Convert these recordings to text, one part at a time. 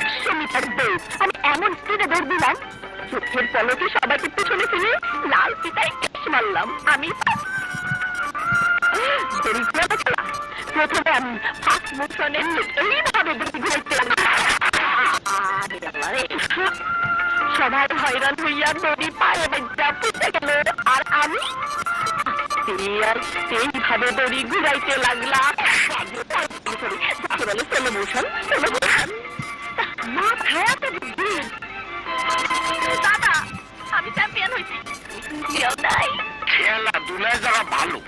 100 metre দৌড় আমি এমন স্পিডে দৌড় দিলাম, চোখের পলকে সবাইকে পেছনে ফেলে লাল পিতায় কেস মারলাম। আমি প্রথমে আমি ফার্স্ট মোশনে এইভাবে দড়ি ঘুরাইতে লাগলাম। সবাই হয়রান হইয়া দড়ি পায়ে বেজা পুঁতে গেল, আর আমি এইভাবে দড়ি ঘুরাইতে লাগলাম। Slow motion, slow motion. মাথায় এত বুদ্ধি। দাদা আমি চ্যাম্পিয়ন হয়েছি। নাই খেলাধুলায় যারা ভালো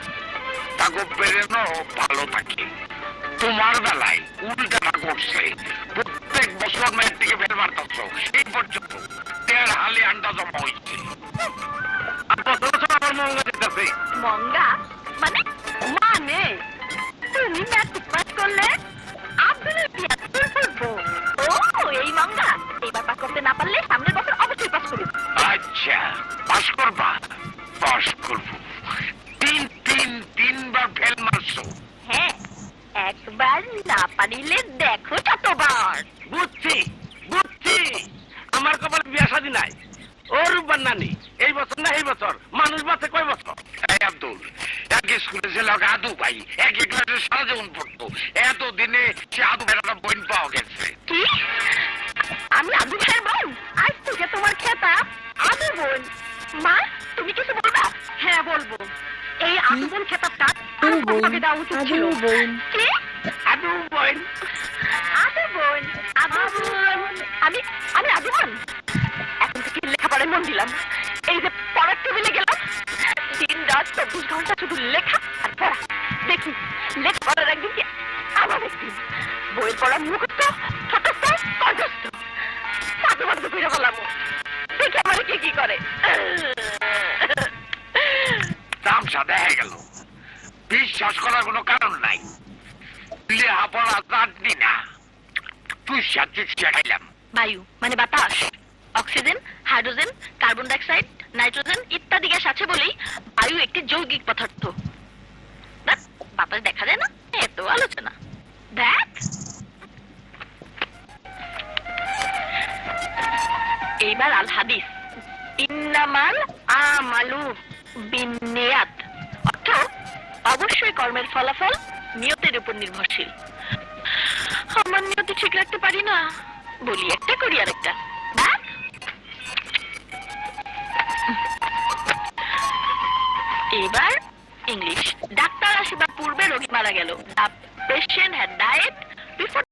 তাকে পেরেনো ভালো থাকে। তোমার বেলায় উল্টাটা করছে, প্রত্যেক বছর মেয়ের থেকে বের মারতেছ, এই পর্যন্ত 1.5 হালি আন্ডা জমা হয়েছে। আমার মঙ্গা যেতেছে। মঙ্গা মানে? মানে তুমি ম্যাট্রিক পাস করলে আব্দুলের বিয়া করবো। ও এই মঙ্গা, এইবার পাস করতে না পারলে সামনের বছর অবশ্যই পাস করবো। আচ্ছা পাস করবা? পাস করবো। তিনবার ফেল মারছো। হ্যাঁ, একবার না পারিলে দেখো কতবার। বুঝছি বুঝছি, আমার কপালে বিয়া শাদী নাই। ওর বান্নানি এই বছর না এই বছর, মানুষ বাঁচে কয় বছর? এই আব্দুল এক স্কুলে ছিল আদু ভাই, এক ক্লাসে সারা জীবন পড়তো, এতদিনে সে আদু ভাইয়ের বোন পাওয়া গেছে। কি? আমি আদু ভাইয়ের বোন? আজ থেকে তোমার খেতা আদু বোন। মা তুমি কিছু বলবা? হ্যাঁ বলবো। এই আদু বোন খেতাবটা আমাকে দেওয়া উচিত ছিল। কি? আদু বোন, আদু বোন, আদু বোন। আমি আমি আদু বোন। এখন থেকে লেখাপড়ায় মন দিলাম। এই যে পড়ার টেবিলে গেলাম, দিন রাত 24 ঘন্টা শুধু লেখা আর পড়া। দেখি লেখাপড়ার একদিন কি আমার একদিন। বইয়ের পড়া মুখস্থ, ঠোঁটস্থ, কণ্ঠস্থ। সাধু বন্ধ করে বললাম, দেখি আমার কি করে। তামসা দেখা গেল, বিশ্বাস করার কোনো কারণ নাই। লেখাপড়া জানি না, তুই চুষিয়া খাইলাম। বায়ু মানে বাতাস, oxygen, hydrogen, carbon dioxide, nitrogen ইত্যাদি গ্যাস আছে বলেই বায়ু একটি যৌগিক পদার্থ। বাতাস দেখা যায় না, এত আলোচনা। দেখ এইবার আল হাদিস, ইন্নামাল আমালু বিন্নিয়াত, অর্থ অবশ্যই কর্মের ফলাফল নিয়তের উপর নির্ভরশীল। আমার নিয়তি ঠিক রাখতে পারি না, বলি একটা করি আরেকটা। এবার ইংলিশ। ডাক্তার আসিবার পূর্বে রোগী মারা গেল। The patient had died before